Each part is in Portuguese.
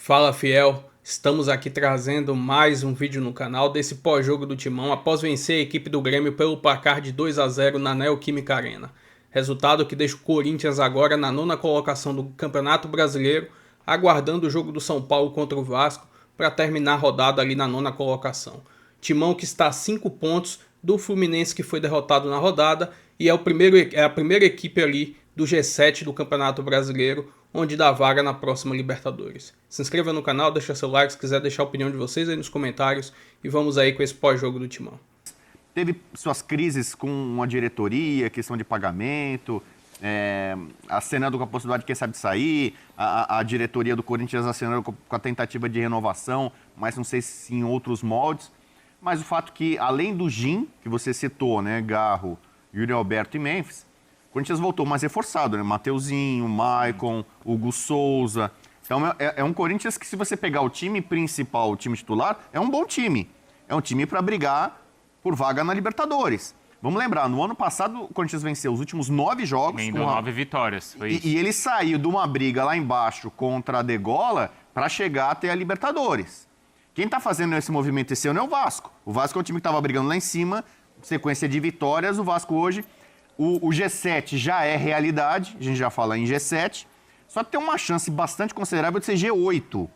Fala, fiel, estamos aqui trazendo mais um vídeo no canal desse pós-jogo do Timão após vencer a equipe do Grêmio pelo placar de 2-0 na Neoquímica Arena. Resultado que deixa o Corinthians agora na nona colocação do Campeonato Brasileiro, aguardando o jogo do São Paulo contra o Vasco para terminar a rodada ali na nona colocação. Timão que está a 5 pontos do Fluminense, que foi derrotado na rodada, e é a primeira equipe ali do G7 do Campeonato Brasileiro, onde dá vaga na próxima Libertadores. Se inscreva no canal, deixa seu like, se quiser deixar a opinião de vocês aí nos comentários, e vamos aí com esse pós-jogo do Timão. Teve suas crises com a diretoria, questão de pagamento, acenando com a possibilidade de quem sabe sair, a diretoria do Corinthians acenando com a tentativa de renovação, mas não sei se em outros moldes. Mas o fato que, além do Gin, que você citou, né, Garro, Yuri Alberto e Memphis, o Corinthians voltou mais reforçado, né? Mateuzinho, Maicon, Hugo Souza. Então é um Corinthians que, se você pegar o time principal, o time titular, é um bom time. É um time para brigar por vaga na Libertadores. Vamos lembrar, no ano passado o Corinthians venceu os últimos 9 jogos. Nem deu 9 vitórias. Foi isso. E ele saiu de uma briga lá embaixo contra a Degola para chegar até a Libertadores. Quem está fazendo esse movimento esse ano é o Vasco. O Vasco é o time que estava brigando lá em cima, sequência de vitórias. O Vasco hoje, o G7 já é realidade, a gente já fala em G7, só que tem uma chance bastante considerável de ser G8.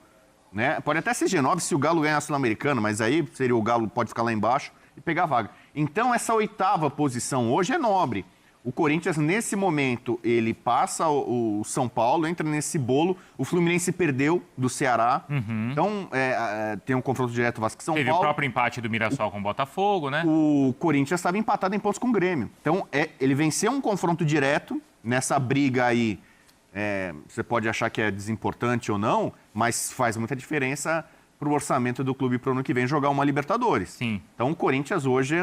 Né? Pode até ser G9 se o Galo ganhar a Sul-Americana, mas aí seria o Galo pode ficar lá embaixo e pegar a vaga. Então essa 8ª posição hoje é nobre. O Corinthians, nesse momento, ele passa o São Paulo, entra nesse bolo. O Fluminense perdeu do Ceará. Então, tem um confronto direto Vasco-São Paulo. Teve o próprio empate do Mirassol com o Botafogo, né? O Corinthians estava empatado em pontos com o Grêmio. Então, ele venceu um confronto direto nessa briga aí. Você pode achar que é desimportante ou não, mas faz muita diferença para o orçamento do clube para o ano que vem jogar uma Libertadores. Sim. Então, o Corinthians hoje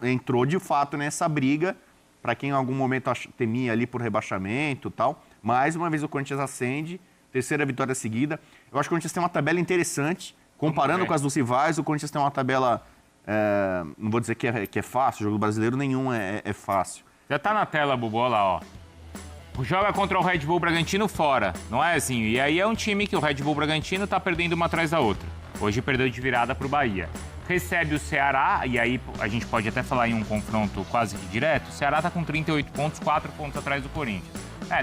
entrou de fato nessa briga, para quem em algum momento temia ali por rebaixamento e tal. Mais uma vez o Corinthians acende, terceira vitória seguida. Eu acho que o Corinthians tem uma tabela interessante. Comparando com as dos rivais, o Corinthians tem uma tabela, não vou dizer que é fácil, o jogo brasileiro nenhum é fácil. Já tá na tela, Bubu, lá, ó. Joga contra o Red Bull Bragantino fora, não é assim? E aí é um time que o Red Bull Bragantino tá perdendo uma atrás da outra. Hoje perdeu de virada pro Bahia. Recebe o Ceará, e aí a gente pode até falar em um confronto quase que direto. O Ceará tá com 38 pontos, 4 pontos atrás do Corinthians.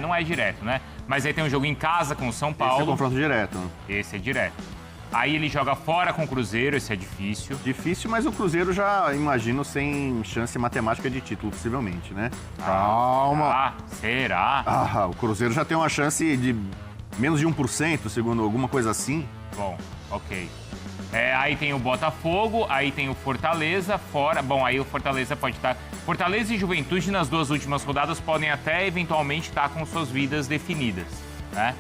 Não é direto, né? Mas aí tem um jogo em casa com o São Paulo. Esse é confronto direto. Esse é direto. Aí ele joga fora com o Cruzeiro, esse é difícil. Difícil, mas o Cruzeiro já, imagino, sem chance matemática de título, possivelmente, né? Calma. Será? O Cruzeiro já tem uma chance de menos de 1%, segundo alguma coisa assim. Bom, ok. Aí tem o Botafogo, aí tem o Fortaleza, fora. Bom, aí o Fortaleza pode estar... Fortaleza e Juventude nas 2 últimas rodadas podem até eventualmente estar com suas vidas definidas, né?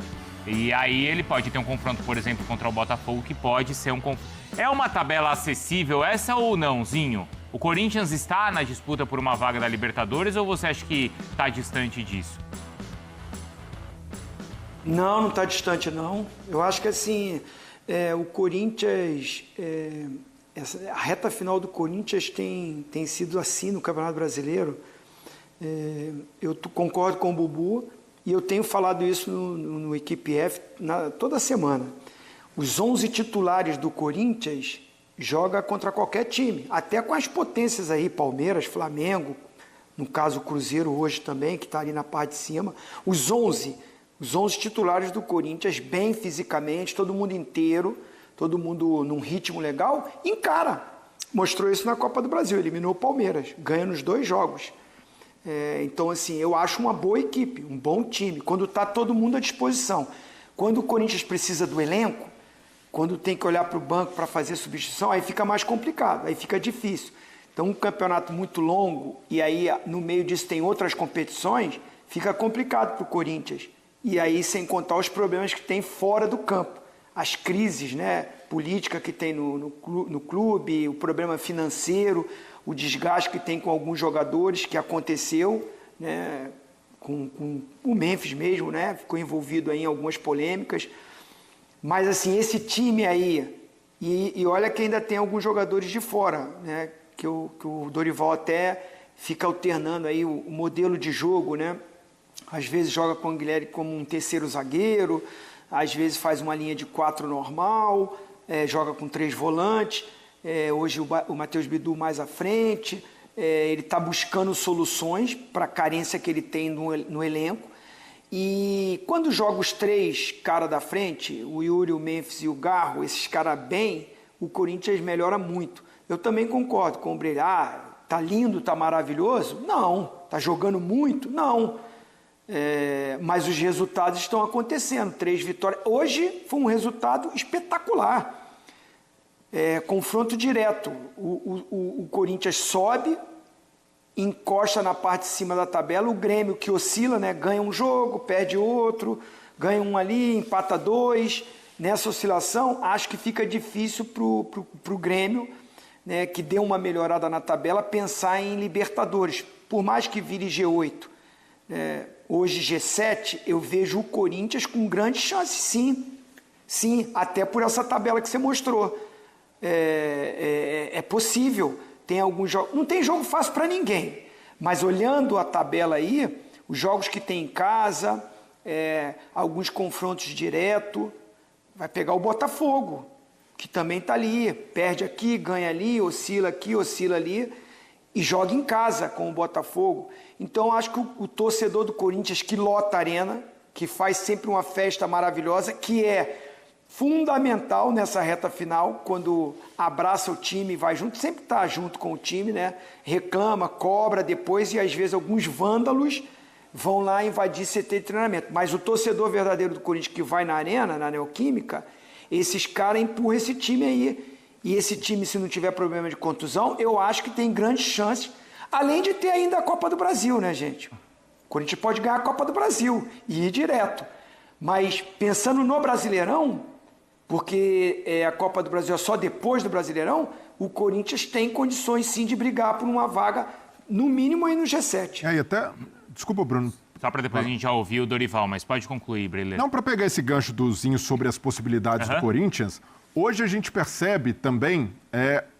E aí ele pode ter um confronto, por exemplo, contra o Botafogo, que pode ser um confronto. É uma tabela acessível essa ou não, Zinho? O Corinthians está na disputa por uma vaga da Libertadores ou você acha que está distante disso? Não está distante, não. Eu acho que assim... o Corinthians, a reta final do Corinthians tem sido assim no Campeonato Brasileiro. Eu concordo com o Bubu e eu tenho falado isso no Equipe F toda semana. Os 11 titulares do Corinthians jogam contra qualquer time, até com as potências aí, Palmeiras, Flamengo, no caso o Cruzeiro hoje também, que está ali na parte de cima. Os 11 titulares do Corinthians, bem fisicamente, todo mundo inteiro, todo mundo num ritmo legal, encara. Mostrou isso na Copa do Brasil, eliminou o Palmeiras, ganha nos 2 jogos. Então, assim, eu acho uma boa equipe, um bom time, quando está todo mundo à disposição. Quando o Corinthians precisa do elenco, quando tem que olhar para o banco para fazer substituição, aí fica mais complicado, aí fica difícil. Então, um campeonato muito longo, e aí no meio disso tem outras competições, fica complicado para o Corinthians. E aí, sem contar os problemas que tem fora do campo. As crises, né, política que tem no clube, o problema financeiro, o desgaste que tem com alguns jogadores, que aconteceu, né, com o Memphis mesmo, né, ficou envolvido aí em algumas polêmicas. Mas, assim, esse time aí, e olha que ainda tem alguns jogadores de fora, né, que o Dorival até fica alternando aí o modelo de jogo, né. Às vezes joga com o Guilherme como um terceiro zagueiro, às vezes faz uma linha de 4 normal, joga com 3 volantes, hoje o Matheus Bidu mais à frente, ele está buscando soluções para a carência que ele tem no elenco. E quando joga os 3 caras da frente, o Yuri, o Memphis e o Garro, esses caras bem, o Corinthians melhora muito. Eu também concordo com o Brilhar, tá lindo, tá maravilhoso? Não. Tá jogando muito? Não. Mas os resultados estão acontecendo. 3 vitórias. Hoje foi um resultado espetacular. Confronto direto. O Corinthians sobe, encosta na parte de cima da tabela, o Grêmio que oscila, né? Ganha um jogo, perde outro, ganha um ali, empata 2. Nessa oscilação, acho que fica difícil pro Grêmio, né, que deu uma melhorada na tabela, pensar em Libertadores. Por mais que vire G8, hoje G7, eu vejo o Corinthians com grande chance, sim. Sim, até por essa tabela que você mostrou. É possível. Tem alguns jogos. Não tem jogo fácil para ninguém, mas olhando a tabela aí, os jogos que tem em casa, alguns confrontos direto, vai pegar o Botafogo, que também está ali, perde aqui, ganha ali, oscila ali, e joga em casa com o Botafogo. Então, acho que o torcedor do Corinthians que lota a arena, que faz sempre uma festa maravilhosa, que é fundamental nessa reta final, quando abraça o time e vai junto, sempre está junto com o time, né? Reclama, cobra depois, e às vezes alguns vândalos vão lá invadir CT de treinamento. Mas o torcedor verdadeiro do Corinthians que vai na arena, na Neoquímica, esses caras empurram esse time aí. E esse time, se não tiver problema de contusão, eu acho que tem grandes chances, além de ter ainda a Copa do Brasil, né, gente? O Corinthians pode ganhar a Copa do Brasil e ir direto. Mas pensando no Brasileirão, porque a Copa do Brasil é só depois do Brasileirão, o Corinthians tem condições sim de brigar por uma vaga, no mínimo aí no G7. E até, desculpa, Bruno. Só para depois a gente já ouvir o Dorival, mas pode concluir, Breler. Não, para pegar esse gancho do Zinho sobre as possibilidades do Corinthians, hoje a gente percebe também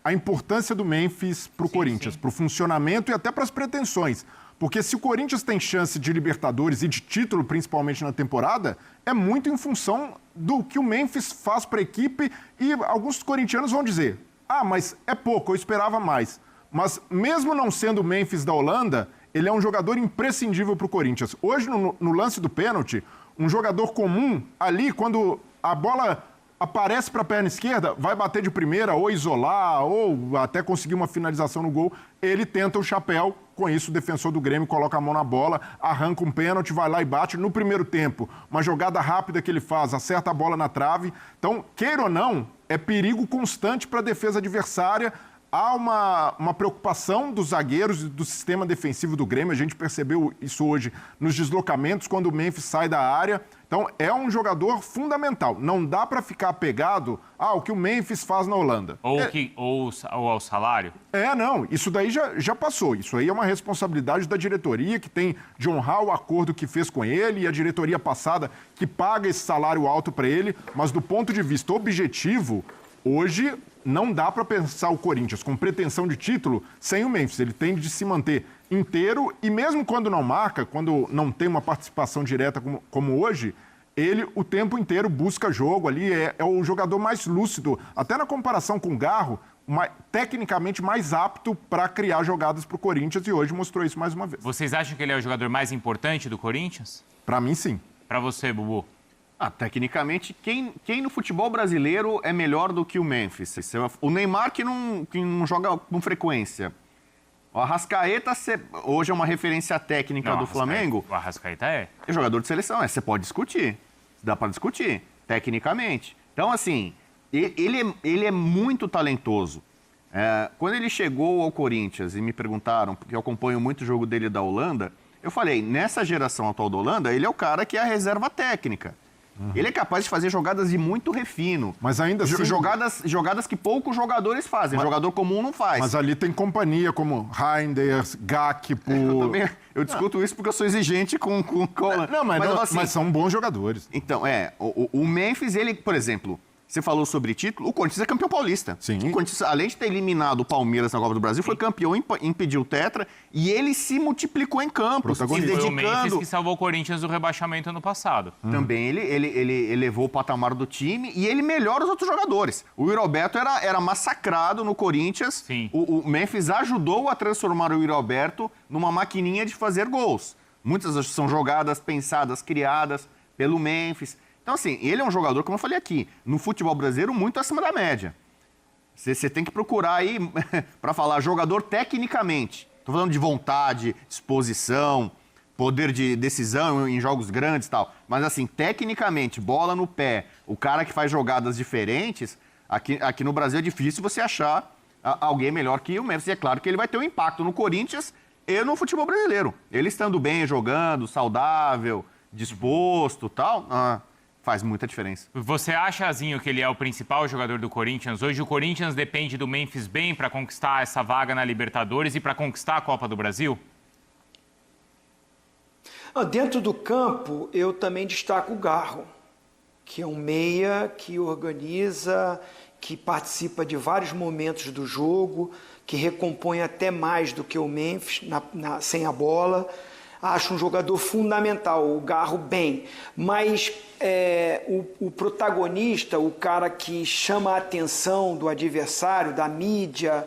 a importância do Memphis para o Corinthians, para o funcionamento e até para as pretensões. Porque se o Corinthians tem chance de Libertadores e de título, principalmente na temporada, é muito em função do que o Memphis faz para a equipe, e alguns corintianos vão dizer, mas é pouco, eu esperava mais. Mas mesmo não sendo o Memphis da Holanda, ele é um jogador imprescindível para o Corinthians. Hoje, no lance do pênalti, um jogador comum ali, quando a bola aparece para a perna esquerda, vai bater de primeira, ou isolar, ou até conseguir uma finalização no gol, ele tenta o chapéu. Com isso, o defensor do Grêmio coloca a mão na bola, arranca um pênalti, vai lá e bate. No primeiro tempo, uma jogada rápida que ele faz, acerta a bola na trave. Então, queira ou não, é perigo constante para a defesa adversária. Há uma preocupação dos zagueiros e do sistema defensivo do Grêmio. A gente percebeu isso hoje nos deslocamentos, quando o Memphis sai da área. Então, é um jogador fundamental. Não dá para ficar apegado ao que o Memphis faz na Holanda. Ou ao salário? Não. Isso daí já passou. Isso aí é uma responsabilidade da diretoria, que tem de honrar o acordo que fez com ele, e a diretoria passada que paga esse salário alto para ele. Mas, do ponto de vista objetivo, hoje não dá para pensar o Corinthians com pretensão de título sem o Memphis. Ele tem de se manter inteiro, e mesmo quando não marca, quando não tem uma participação direta como hoje, ele o tempo inteiro busca jogo ali, é o jogador mais lúcido, até na comparação com o Garro, tecnicamente mais apto para criar jogadas para o Corinthians, e hoje mostrou isso mais uma vez. Vocês acham que ele é o jogador mais importante do Corinthians? Para mim, sim. Para você, Bubu? Tecnicamente, quem no futebol brasileiro é melhor do que o Memphis? O Neymar, que não joga com frequência. O Arrascaeta hoje é uma referência técnica do Flamengo. O Arrascaeta é jogador de seleção, você pode discutir. Dá para discutir, tecnicamente. Então, assim, ele é muito talentoso. Quando ele chegou ao Corinthians e me perguntaram, porque eu acompanho muito o jogo dele da Holanda, eu falei, nessa geração atual da Holanda, ele é o cara que é a reserva técnica. Ele é capaz de fazer jogadas de muito refino. Mas ainda assim... Jogadas que poucos jogadores fazem. Jogador comum não faz. Mas ali tem companhia como Reinders, Gakpo... Eu discuto isso porque eu sou exigente com mas são bons jogadores. Então, o Memphis, ele, por exemplo, Você falou sobre título, o Corinthians é campeão paulista. Sim. O Corinthians, além de ter eliminado o Palmeiras na Copa do Brasil, foi campeão, impediu o tetra e ele se multiplicou em campo, se Foi o Memphis dedicando. que salvou o Corinthians do rebaixamento ano passado. Também ele elevou o patamar do time e ele melhora os outros jogadores. O Yuri Alberto era massacrado no Corinthians. Sim. O Memphis ajudou a transformar o Yuri Alberto numa maquininha de fazer gols. Muitas são jogadas pensadas, criadas pelo Memphis. Então, assim, ele é um jogador, como eu falei aqui, no futebol brasileiro, muito acima da média. Você tem que procurar aí, para falar, jogador tecnicamente. Estou falando de vontade, disposição, poder de decisão em jogos grandes e tal. Mas, assim, tecnicamente, bola no pé, o cara que faz jogadas diferentes, aqui no Brasil é difícil você achar alguém melhor que o Memphis. E é claro que ele vai ter um impacto no Corinthians e no futebol brasileiro. Ele estando bem, jogando, saudável, disposto e tal... faz muita diferença. Você acha, Zinho, que ele é o principal jogador do Corinthians? Hoje o Corinthians depende do Memphis bem para conquistar essa vaga na Libertadores e para conquistar a Copa do Brasil? Dentro do campo, eu também destaco o Garro, que é um meia que organiza, que participa de vários momentos do jogo, que recompõe até mais do que o Memphis sem a bola. Acho um jogador fundamental, o Garro bem, mas o protagonista, o cara que chama a atenção do adversário, da mídia,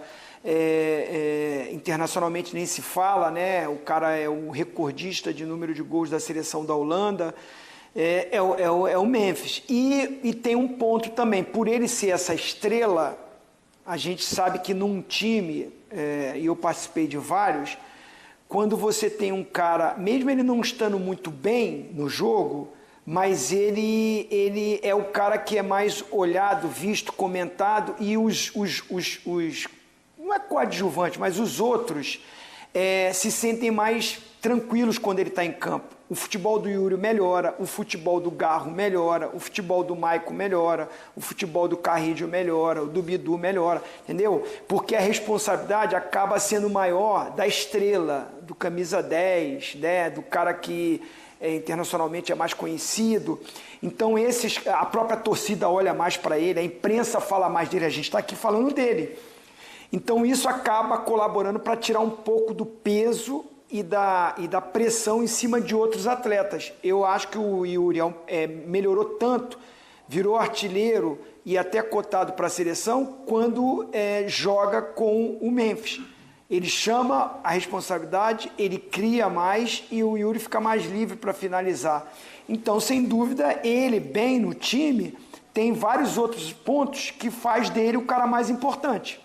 internacionalmente nem se fala, né? O cara é o recordista de número de gols da seleção da Holanda, é o Memphis. E tem um ponto também, por ele ser essa estrela, a gente sabe que num time, e eu participei de vários, quando você tem um cara, mesmo ele não estando muito bem no jogo, mas ele é o cara que é mais olhado, visto, comentado, e os não é coadjuvante, mas os outros se sentem mais tranquilos quando ele está em campo. O futebol do Yuri melhora, o futebol do Garro melhora, o futebol do Maicon melhora, o futebol do Carrillo melhora, o do Bidu melhora, entendeu? Porque a responsabilidade acaba sendo maior da estrela, do camisa 10, né? Do cara que internacionalmente é mais conhecido. Então a própria torcida olha mais para ele, a imprensa fala mais dele, a gente está aqui falando dele. Então isso acaba colaborando para tirar um pouco do peso e da pressão em cima de outros atletas. Eu acho que o Yuri melhorou tanto, virou artilheiro e até cotado para a seleção quando joga com o Memphis. Ele chama a responsabilidade, ele cria mais e o Yuri fica mais livre para finalizar. Então, sem dúvida, ele bem no time tem vários outros pontos que faz dele o cara mais importante.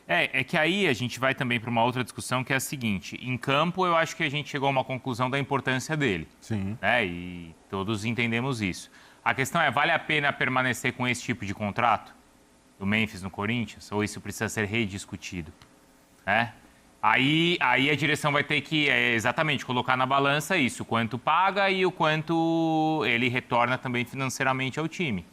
É que aí a gente vai também para uma outra discussão que é a seguinte: em campo eu acho que a gente chegou a uma conclusão da importância dele. Sim. E todos entendemos isso. A questão é, vale a pena permanecer com esse tipo de contrato do Memphis no Corinthians? Ou isso precisa ser rediscutido? Aí a direção vai ter que exatamente colocar na balança isso, o quanto paga e o quanto ele retorna também financeiramente ao time.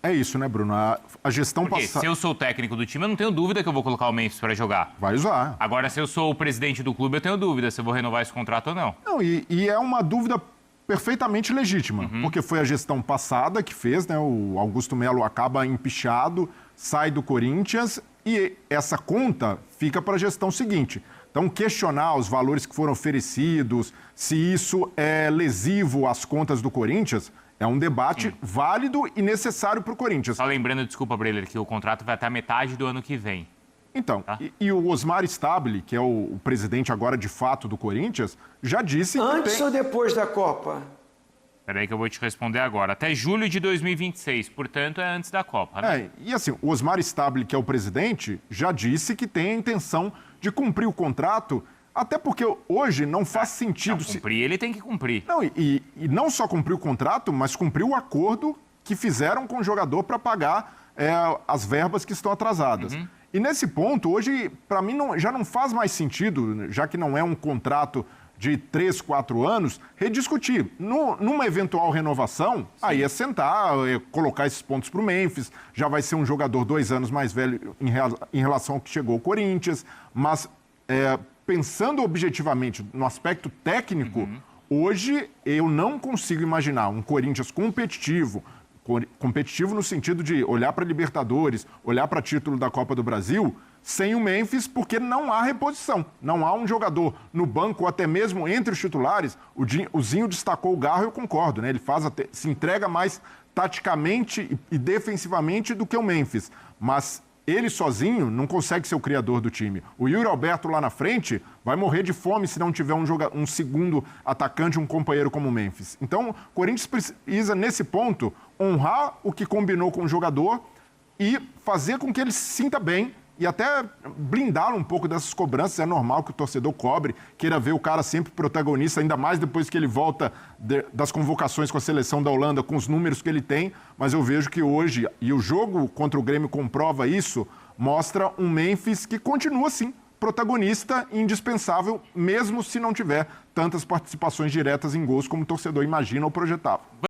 É isso, né, Bruno? A gestão Porque passada... se eu sou o técnico do time, eu não tenho dúvida que eu vou colocar o Memphis para jogar. Vai usar. Agora, se eu sou o presidente do clube, eu tenho dúvida se eu vou renovar esse contrato ou não. Não, e é uma dúvida perfeitamente legítima, porque foi a gestão passada que fez, né? O Augusto Melo acaba empichado, sai do Corinthians e essa conta fica para a gestão seguinte. Então, questionar os valores que foram oferecidos, se isso é lesivo às contas do Corinthians... É um debate válido e necessário para o Corinthians. Só lembrando, desculpa, Breler, que o contrato vai até a metade do ano que vem. Então, tá? e o Osmar Stabile, que é o presidente agora de fato do Corinthians, já disse que Antes ou depois da Copa? Peraí que eu vou te responder agora. Até julho de 2026, portanto, é antes da Copa, né? E assim, o Osmar Stabile, que é o presidente, já disse que tem a intenção de cumprir o contrato. Até porque hoje não faz sentido... Não, cumprir ele tem que cumprir. Não, e não só cumprir o contrato, mas cumprir o acordo que fizeram com o jogador para pagar as verbas que estão atrasadas. E nesse ponto, hoje, para mim, já não faz mais sentido, já que não é um contrato de 3, 4 anos, rediscutir. Numa eventual renovação, aí é sentar, colocar esses pontos para o Memphis, já vai ser um jogador 2 anos mais velho em relação ao que chegou ao Corinthians, mas... pensando objetivamente no aspecto técnico, hoje eu não consigo imaginar um Corinthians competitivo, competitivo no sentido de olhar para Libertadores, olhar para título da Copa do Brasil, sem o Memphis, porque não há reposição. Não há um jogador no banco, ou até mesmo entre os titulares. O Zinho destacou o Garro, eu concordo, né? Ele se entrega mais taticamente e defensivamente do que o Memphis. Mas ele sozinho não consegue ser o criador do time. O Yuri Alberto lá na frente vai morrer de fome se não tiver um segundo atacante, um companheiro como o Memphis. Então, o Corinthians precisa, nesse ponto, honrar o que combinou com o jogador e fazer com que ele se sinta bem e até blindá-lo um pouco dessas cobranças. É normal que o torcedor cobre, queira ver o cara sempre protagonista, ainda mais depois que ele volta das convocações com a seleção da Holanda, com os números que ele tem. Mas eu vejo que hoje, e o jogo contra o Grêmio comprova isso, mostra um Memphis que continua, sim, protagonista e indispensável, mesmo se não tiver tantas participações diretas em gols como o torcedor imagina ou projetava.